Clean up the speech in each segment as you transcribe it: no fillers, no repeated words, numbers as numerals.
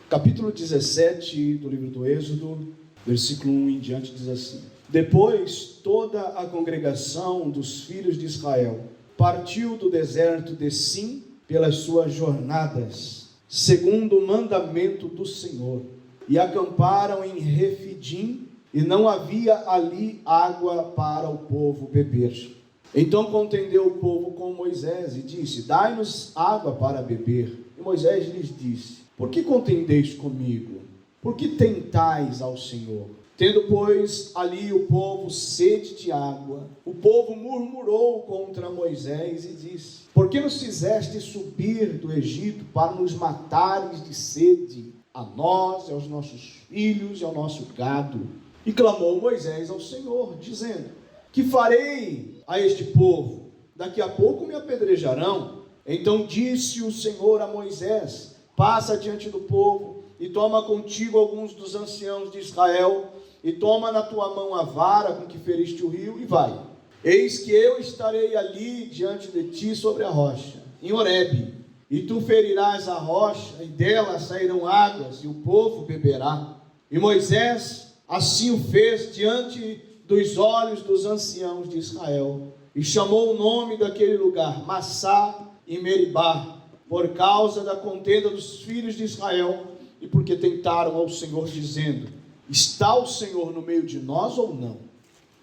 Capítulo 17 do livro do Êxodo, versículo 1 em diante, diz assim: Depois toda a congregação dos filhos de Israel partiu do deserto de Sim pelas suas jornadas, segundo o mandamento do Senhor, e acamparam em Refidim, e não havia ali água para o povo beber. Então contendeu o povo com Moisés e disse: Dai-nos água para beber. E Moisés lhes disse: Por que contendeis comigo? Por que tentais ao Senhor? Tendo, pois, ali o povo sede de água, o povo murmurou contra Moisés e disse: Por que nos fizeste subir do Egito para nos matares de sede, a nós, aos nossos filhos e ao nosso gado? E clamou Moisés ao Senhor, dizendo: Que farei a este povo? Daqui a pouco me apedrejarão. Então disse o Senhor a Moisés: Passa diante do povo e toma contigo alguns dos anciãos de Israel, e toma na tua mão a vara com que feriste o rio, e vai. Eis que eu estarei ali diante de ti sobre a rocha, em Horebe, e tu ferirás a rocha, e dela sairão águas, e o povo beberá. E Moisés assim o fez diante dos olhos dos anciãos de Israel, e chamou o nome daquele lugar Massá e Meribá, por causa da contenda dos filhos de Israel, e porque tentaram ao Senhor, dizendo: Está o Senhor no meio de nós ou não?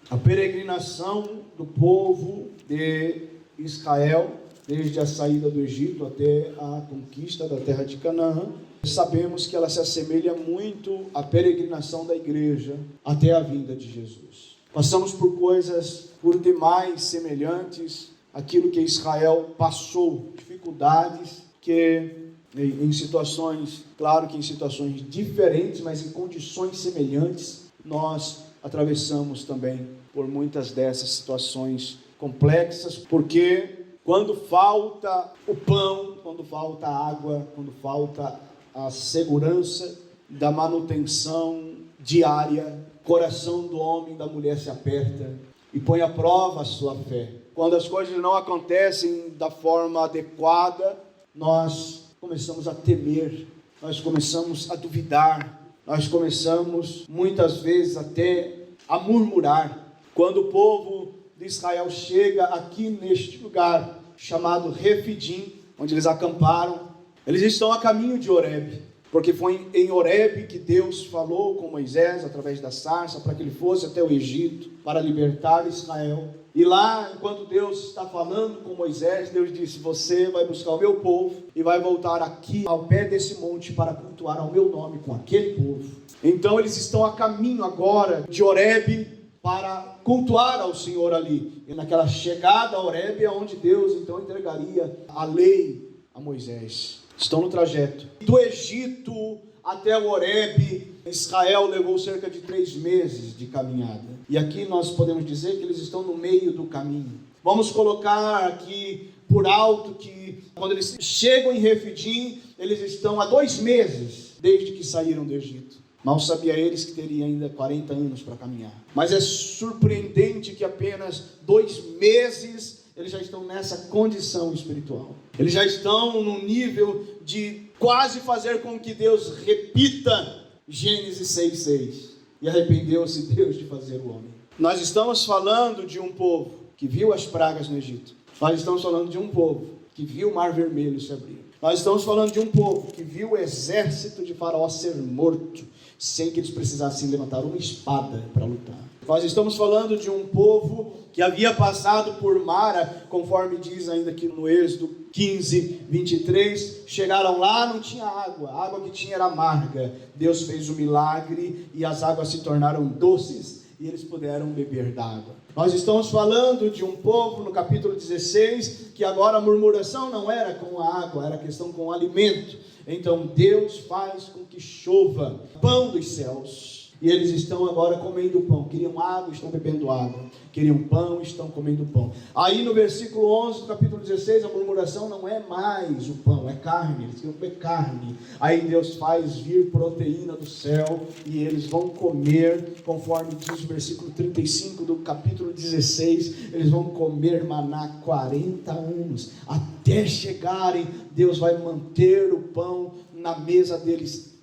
A peregrinação do povo de Israel, desde a saída do Egito até a conquista da terra de Canaã, sabemos que ela se assemelha muito à peregrinação da igreja até a vinda de Jesus. Passamos por coisas por demais semelhantes àquilo que Israel passou, dificuldades que em situações, claro que em situações diferentes, mas em condições semelhantes, nós atravessamos também por muitas dessas situações complexas, porque quando falta o pão, quando falta a água, quando falta a segurança da manutenção diária, o coração do homem e da mulher se aperta e põe à prova a sua fé. Quando as coisas não acontecem da forma adequada, nós começamos a temer, nós começamos a duvidar, nós começamos muitas vezes até a murmurar. Quando o povo de Israel chega aqui neste lugar chamado Refidim, onde eles acamparam, eles estão a caminho de Horebe, porque foi em Horebe que Deus falou com Moisés através da sarça para que ele fosse até o Egito para libertar Israel. E lá, enquanto Deus está falando com Moisés, Deus disse: Você vai buscar o meu povo e vai voltar aqui ao pé desse monte para cultuar ao meu nome com aquele povo. Então eles estão a caminho agora de Horebe para cultuar ao Senhor ali. E naquela chegada a Horebe é onde Deus então entregaria a lei a Moisés. Estão no trajeto do Egito até o Horebe. Israel levou cerca de 3 meses de caminhada. E aqui nós podemos dizer que eles estão no meio do caminho. Vamos colocar aqui por alto que quando eles chegam em Refidim, eles estão há 2 meses desde que saíram do Egito. Mal sabia eles que teriam ainda 40 anos para caminhar. Mas é surpreendente que apenas 2 meses eles já estão nessa condição espiritual. Eles já estão no nível de quase fazer com que Deus repita Gênesis 6:6. E arrependeu-se Deus de fazer o homem. Nós estamos falando de um povo que viu as pragas no Egito. Nós estamos falando de um povo que viu o Mar Vermelho se abrir. Nós estamos falando de um povo que viu o exército de Faraó ser morto, sem que eles precisassem levantar uma espada para lutar. Nós estamos falando de um povo que havia passado por Mara, conforme diz ainda aqui no Êxodo 15:23, chegaram lá, não tinha água, a água que tinha era amarga. Deus fez o milagre e as águas se tornaram doces e eles puderam beber da água. Nós estamos falando de um povo no capítulo 16, que agora a murmuração não era com a água, era questão com o alimento. Então Deus faz com que chova pão dos céus. E eles estão agora comendo pão. Queriam água, estão bebendo água. Queriam pão, estão comendo pão. Aí no versículo 11 do capítulo 16, a murmuração não é mais o pão, é carne. Eles queriam comer carne. Aí Deus faz vir proteína do céu e eles vão comer, conforme diz o versículo 35 do capítulo 16, eles vão comer maná 40 anos. Até chegarem, Deus vai manter o pão na mesa deles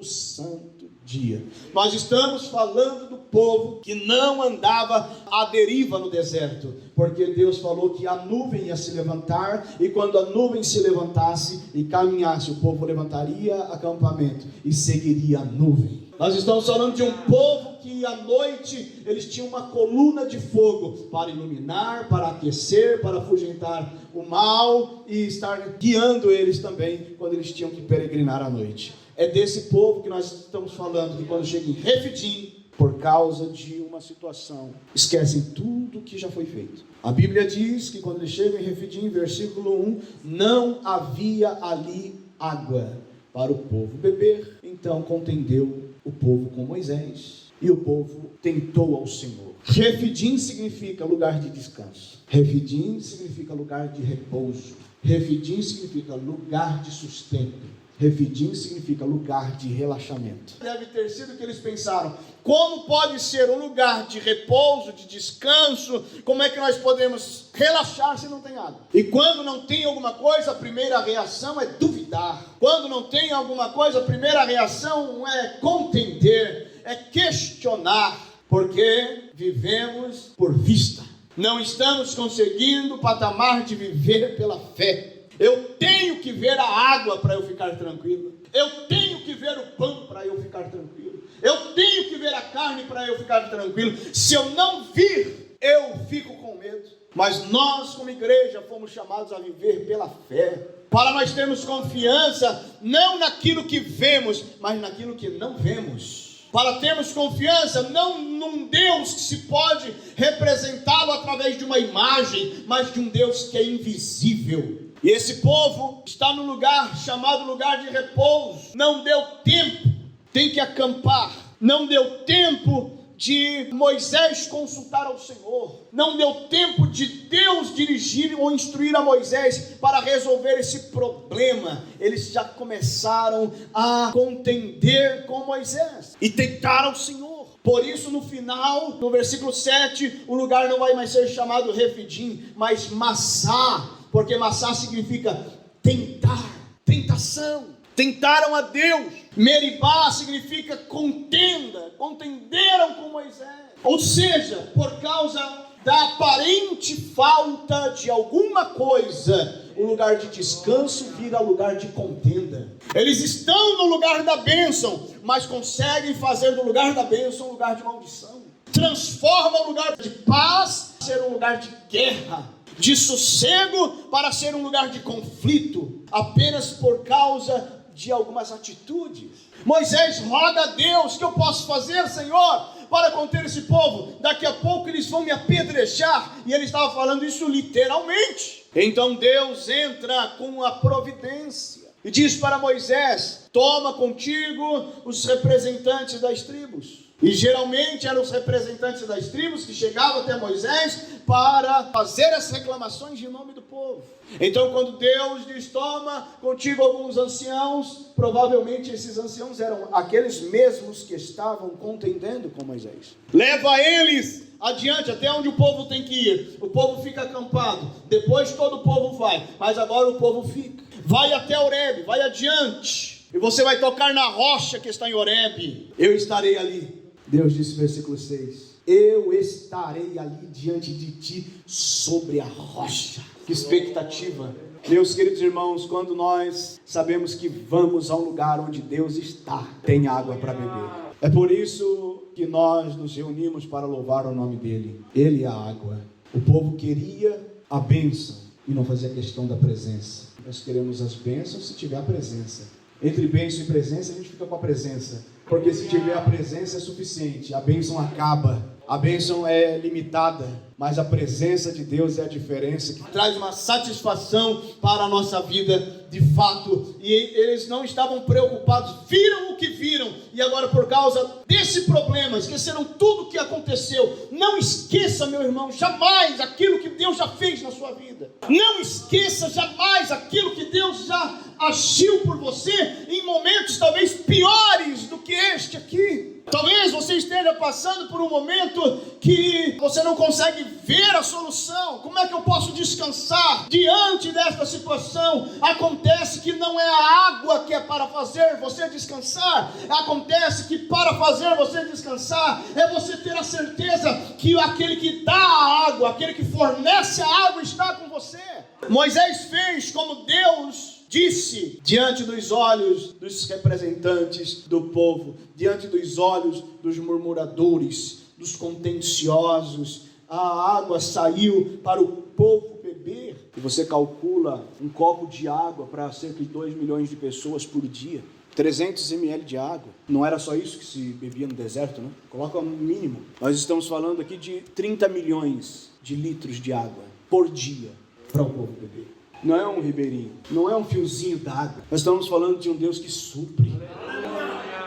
santo dia. Nós estamos falando do povo que não andava à deriva no deserto, porque Deus falou que a nuvem ia se levantar, e quando a nuvem se levantasse e caminhasse, o povo levantaria acampamento e seguiria a nuvem. Nós estamos falando de um povo que à noite eles tinham uma coluna de fogo para iluminar, para aquecer, para afugentar o mal e estar guiando eles também quando eles tinham que peregrinar à noite. É desse povo que nós estamos falando, que quando chega em Refidim, por causa de uma situação, esquecem tudo que já foi feito. A Bíblia diz que quando eles chegam em Refidim, versículo 1, não havia ali água para o povo beber. Então contendeu o povo com Moisés, e o povo tentou ao Senhor. Refidim significa lugar de descanso. Refidim significa lugar de repouso. Refidim significa lugar de sustento. Refidim significa lugar de relaxamento. Deve ter sido que eles pensaram: como pode ser um lugar de repouso, de descanso? Como é que nós podemos relaxar se não tem água? E quando não tem alguma coisa, a primeira reação é duvidar. Quando não tem alguma coisa, a primeira reação é contender, é questionar, porque vivemos por vista. Não estamos conseguindo o patamar de viver pela fé. Eu tenho que ver a água para eu ficar tranquilo. Eu tenho que ver o pão para eu ficar tranquilo. Eu tenho que ver a carne para eu ficar tranquilo. Se eu não vir, eu fico com medo. Mas nós, como igreja, fomos chamados a viver pela fé, para nós termos confiança, não naquilo que vemos, mas naquilo que não vemos. Para termos confiança, não num Deus que se pode representá-lo através de uma imagem, mas de um Deus que é invisível. E esse povo está no lugar chamado lugar de repouso. Não deu tempo, tem que acampar. Não deu tempo de Moisés consultar ao Senhor. Não deu tempo de Deus dirigir ou instruir a Moisés para resolver esse problema. Eles já começaram a contender com Moisés e tentaram o Senhor. Por isso, no final, no versículo 7, o lugar não vai mais ser chamado Refidim, mas Massá. Porque Massá significa tentar, tentação. Tentaram a Deus. Meribá significa contenda. Contenderam com Moisés. Ou seja, por causa da aparente falta de alguma coisa, o lugar de descanso vira lugar de contenda. Eles estão no lugar da bênção, mas conseguem fazer do lugar da bênção um lugar de maldição. Transforma o lugar de paz a ser um lugar de guerra, de sossego para ser um lugar de conflito, apenas por causa de algumas atitudes. Moisés roga a Deus: que eu posso fazer, Senhor, para conter esse povo? Daqui a pouco eles vão me apedrejar. E ele estava falando isso literalmente. Então Deus entra com a providência e diz para Moisés: toma contigo os representantes das tribos. E geralmente eram os representantes das tribos que chegavam até Moisés para fazer as reclamações em nome do povo. Então, quando Deus diz: toma contigo alguns anciãos, provavelmente esses anciãos eram aqueles mesmos que estavam contendendo com Moisés. Leva eles adiante até onde o povo tem que ir. O povo fica acampado, depois todo o povo vai, mas agora o povo fica. Vai até Horebe, vai adiante, e você vai tocar na rocha que está em Horebe. Eu estarei ali. Deus disse, versículo 6, eu estarei ali diante de ti sobre a rocha. Que expectativa! Meus queridos irmãos, quando nós sabemos que vamos a um lugar onde Deus está, tem água para beber. É por isso que nós nos reunimos para louvar o nome dEle. Ele é a água. O povo queria a bênção e não fazia questão da presença. Nós queremos as bênçãos se tiver a presença. Entre bênção e presença, a gente fica com a presença. Porque se tiver a presença é suficiente. A bênção acaba. A bênção é limitada. Mas a presença de Deus é a diferença, que traz uma satisfação para a nossa vida de fato. E eles não estavam preocupados. Viram o que viram. E agora, por causa desse problema, esqueceram tudo o que aconteceu. Não esqueça, meu irmão, jamais aquilo que Deus já fez na sua vida. Não esqueça jamais aquilo que Deus já agiu por você em momentos talvez piores do que este aqui. Talvez você esteja passando por um momento que você não consegue ver a solução. Como é que eu posso descansar diante desta situação? Acontece que não é a água que é para fazer você descansar. Acontece que para fazer você descansar é você ter a certeza que aquele que dá a água, aquele que fornece a água está com você. Moisés fez como Deus disse, diante dos olhos dos representantes do povo, diante dos olhos dos murmuradores, dos contenciosos. A água saiu para o povo beber. E você calcula um copo de água para cerca de 2 milhões de pessoas por dia. 300 ml de água. Não era só isso que se bebia no deserto, né? Coloca um mínimo. Nós estamos falando aqui de 30 milhões de litros de água por dia para o povo beber. Não é um ribeirinho, não é um fiozinho d'água. Nós estamos falando de um Deus que supre.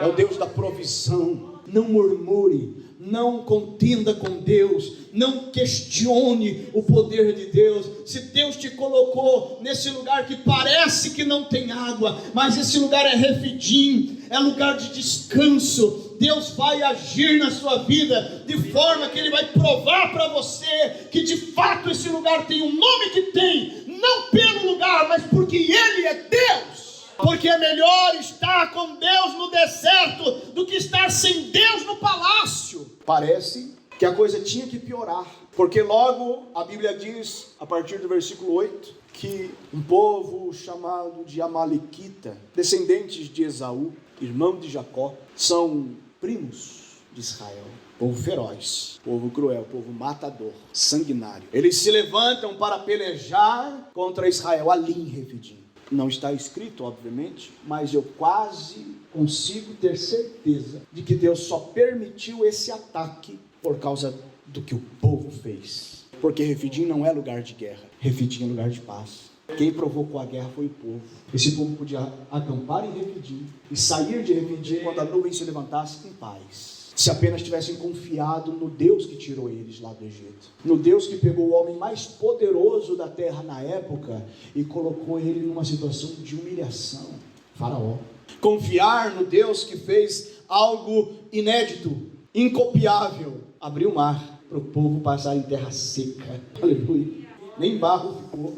É o Deus da provisão. Não murmure, não contenda com Deus, não questione o poder de Deus. Se Deus te colocou nesse lugar que parece que não tem água, mas esse lugar é Refidim, é lugar de descanso, Deus vai agir na sua vida, de forma que Ele vai provar para você, que de fato esse lugar tem o nome que tem, não pelo lugar, mas porque Ele é Deus. Porque é melhor estar com Deus no deserto do que estar sem Deus no palácio. Parece que a coisa tinha que piorar, porque logo a Bíblia diz, a partir do versículo 8, que um povo chamado de Amalequita, descendentes de Esaú, irmão de Jacó, são primos de Israel. Povo feroz, povo cruel, povo matador, sanguinário. Eles se levantam para pelejar contra Israel ali em Refidim. Não está escrito, obviamente, mas eu quase consigo ter certeza de que Deus só permitiu esse ataque por causa do que o povo fez. Porque Refidim não é lugar de guerra, Refidim é lugar de paz. Quem provocou a guerra foi o povo. Esse povo podia acampar em Refidim e sair de Refidim quando a nuvem se levantasse em paz, se apenas tivessem confiado no Deus que tirou eles lá do Egito, no Deus que pegou o homem mais poderoso da terra na época e colocou ele numa situação de humilhação, Faraó. Confiar no Deus que fez algo inédito, incopiável, abriu o mar para o povo passar em terra seca, aleluia, nem barro ficou.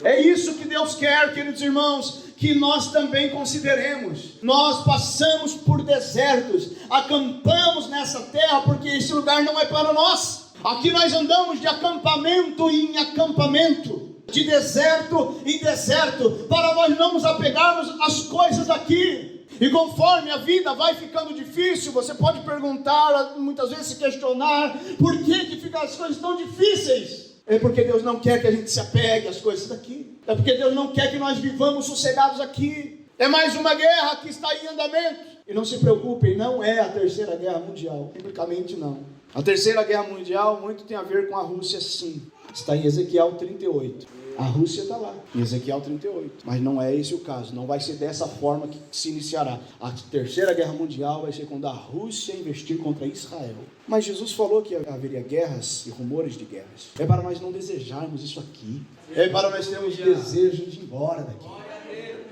É isso que Deus quer, queridos irmãos, que nós também consideremos. Nós passamos por desertos, acampamos nessa terra, porque esse lugar não é para nós. Aqui nós andamos de acampamento em acampamento, de deserto em deserto, para nós não nos apegarmos às coisas daqui. E conforme a vida vai ficando difícil, você pode perguntar, muitas vezes se questionar, por que ficam as coisas tão difíceis? É porque Deus não quer que a gente se apegue às coisas daqui. É porque Deus não quer que nós vivamos sossegados aqui. É mais uma guerra que está em andamento. E não se preocupem, não é a terceira guerra mundial. Biblicamente não. A terceira guerra mundial muito tem a ver com a Rússia, sim. Está em Ezequiel 38. A Rússia está lá, em Ezequiel 38. Mas não é esse o caso. Não vai ser dessa forma que se iniciará. A terceira guerra mundial vai ser quando a Rússia investir contra Israel. Mas Jesus falou que haveria guerras e rumores de guerras. É para nós não desejarmos isso aqui. É para nós termos desejo de ir embora daqui.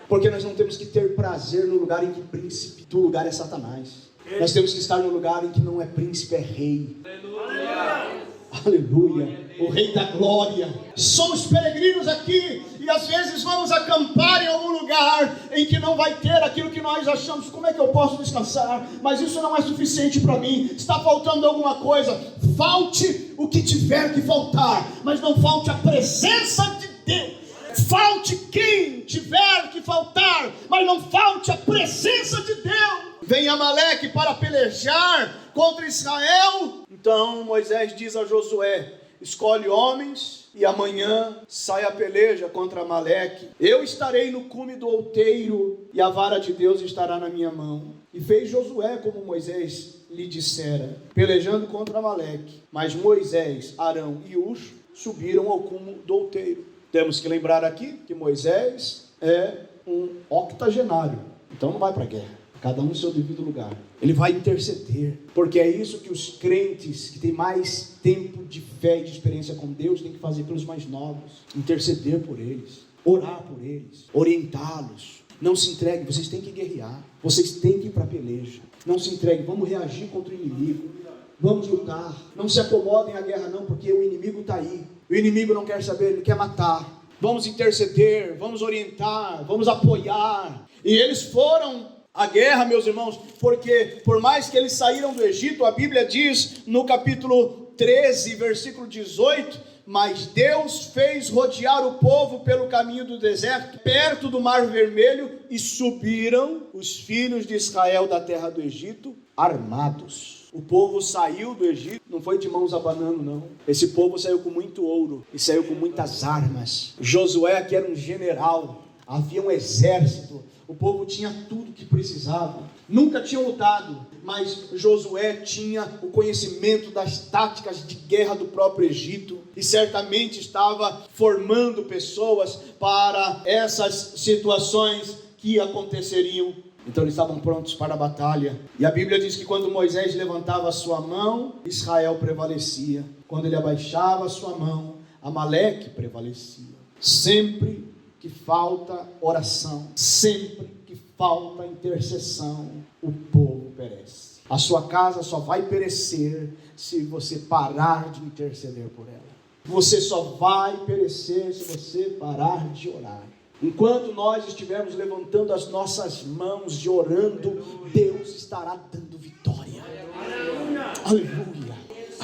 Porque nós não temos que ter prazer no lugar em que príncipe do lugar é Satanás. Nós temos que estar no lugar em que não é príncipe, é rei. Aleluia, o Rei da Glória. Somos peregrinos aqui e às vezes vamos acampar em algum lugar em que não vai ter aquilo que nós achamos. Como é que eu posso descansar? Mas isso não é suficiente para mim. Está faltando alguma coisa. Falte o que tiver que faltar, mas não falte a presença de Deus. Falte quem tiver que faltar, mas não falte a presença de Deus. Vem Amaleque para pelejar contra Israel. Então Moisés diz a Josué: escolhe homens e amanhã sai a peleja contra Amaleque. Eu estarei no cume do outeiro e a vara de Deus estará na minha mão. E fez Josué como Moisés lhe dissera, pelejando contra Amaleque. Mas Moisés, Arão e Ur subiram ao cume do outeiro. Temos que lembrar aqui que Moisés é um octogenário, então não vai para a guerra. Cada um no seu devido lugar. Ele vai interceder, porque é isso que os crentes que têm mais tempo de fé e de experiência com Deus têm que fazer pelos mais novos. Interceder por eles, orar por eles, orientá-los. Não se entreguem, vocês têm que guerrear, vocês têm que ir para a peleja. Não se entreguem, vamos reagir contra o inimigo. Vamos lutar. Não se acomodem à guerra não, porque o inimigo está aí. O inimigo não quer saber, ele quer matar. Vamos interceder, vamos orientar, vamos apoiar. E eles foram à guerra, meus irmãos, porque por mais que eles saíram do Egito, a Bíblia diz no capítulo 13, versículo 18, mas Deus fez rodear o povo pelo caminho do deserto, perto do Mar Vermelho, e subiram os filhos de Israel da terra do Egito, armados. O povo saiu do Egito, não foi de mãos abanando não. Esse povo saiu com muito ouro, e saiu com muitas armas. Josué, que era um general, havia um exército, o povo tinha tudo que precisava. Nunca tinham lutado, mas Josué tinha o conhecimento das táticas de guerra do próprio Egito, e certamente estava formando pessoas para essas situações que aconteceriam. Então eles estavam prontos para a batalha. E a Bíblia diz que quando Moisés levantava a sua mão, Israel prevalecia. Quando ele abaixava a sua mão, Amaleque prevalecia. Sempre que falta oração, sempre que falta intercessão, o povo perece. A sua casa só vai perecer se você parar de interceder por ela. Você só vai perecer se você parar de orar. Enquanto nós estivermos levantando as nossas mãos e orando, Deus estará dando vitória. Aleluia,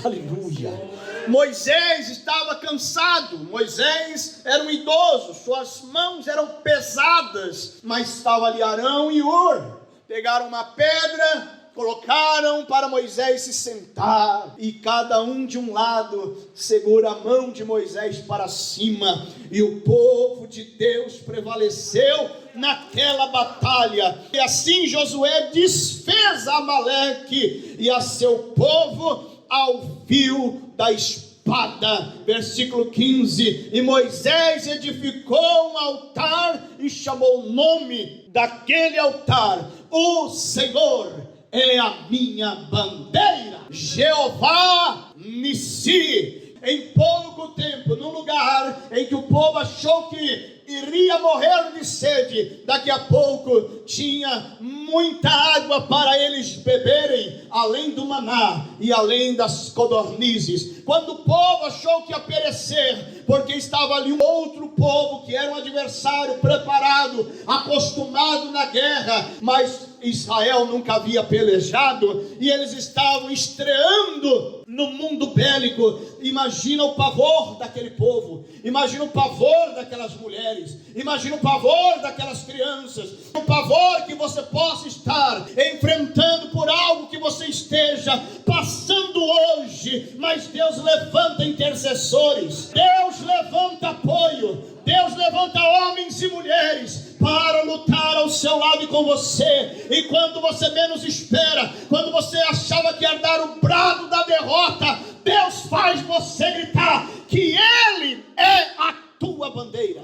aleluia. Moisés estava cansado, Moisés era um idoso, suas mãos eram pesadas, mas estava ali Arão e Hur. Pegaram uma pedra, colocaram para Moisés se sentar, e cada um de um lado segura a mão de Moisés para cima, e o povo de Deus prevaleceu naquela batalha. E assim Josué desfez Amaleque e a seu povo ao fio da espada. Versículo 15: e Moisés edificou um altar e chamou o nome daquele altar: o Senhor é a minha bandeira. Jeová Nissi. Em pouco tempo, num lugar em que o povo achou que iria morrer de sede, daqui a pouco tinha muita água para eles beberem, além do maná e além das codornizes. Quando o povo achou que ia perecer, porque estava ali um outro povo que era um adversário preparado, acostumado na guerra, mas Israel nunca havia pelejado, e eles estavam estreando no mundo bélico. Imagina o pavor daquele povo, imagina o pavor daquelas mulheres, imagina o pavor daquelas crianças, o pavor que você possa estar enfrentando por algo que você esteja passando hoje. Mas Deus levanta intercessores, Deus levanta apoio, Deus levanta homens e mulheres para lutar ao seu lado e com você. E quando você menos espera, quando você achava que ia dar o brado da derrota, Deus faz você gritar que Ele é a tua bandeira.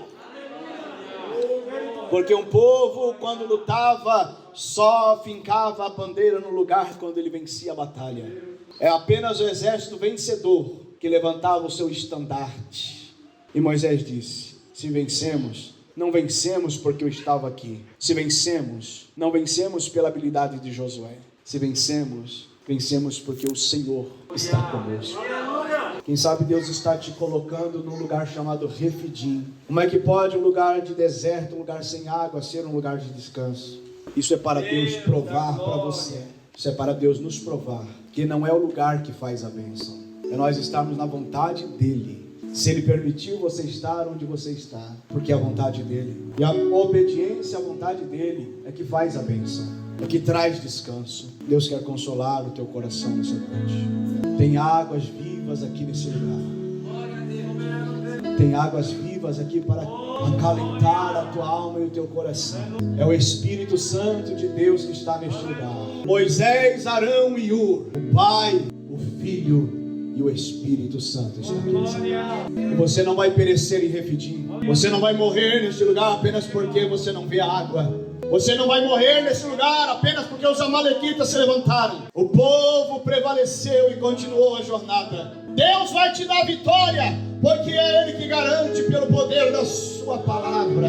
Porque um povo, quando lutava, só fincava a bandeira no lugar quando ele vencia a batalha. É apenas o exército vencedor que levantava o seu estandarte. E Moisés disse: se vencemos, não vencemos porque eu estava aqui. Se vencemos, não vencemos pela habilidade de Josué. Se vencemos, vencemos porque o Senhor está conosco. Quem sabe Deus está te colocando num lugar chamado Refidim. Como é que pode um lugar de deserto, um lugar sem água, ser um lugar de descanso? Isso é para Deus provar para você. Isso é para Deus nos provar que não é o lugar que faz a bênção, é nós estarmos na vontade dEle. Se Ele permitiu você estar onde você está, porque é a vontade dEle. E a obediência à vontade dEle é que faz a bênção, é que traz descanso. Deus quer consolar o teu coração nessa noite. Tem águas vivas aqui nesse lugar. Tem águas vivas aqui para acalentar a tua alma e o teu coração. É o Espírito Santo de Deus que está neste lugar. Moisés, Arão e Hur, o Pai, o Filho e o Espírito Santo está aqui nesse lugar. E você não vai perecer em Refidim. Você não vai morrer neste lugar apenas porque você não vê a água. Você não vai morrer nesse lugar apenas porque os amalequitas se levantaram. O povo prevaleceu e continuou a jornada. Deus vai te dar vitória, porque é Ele que garante pelo poder da sua palavra.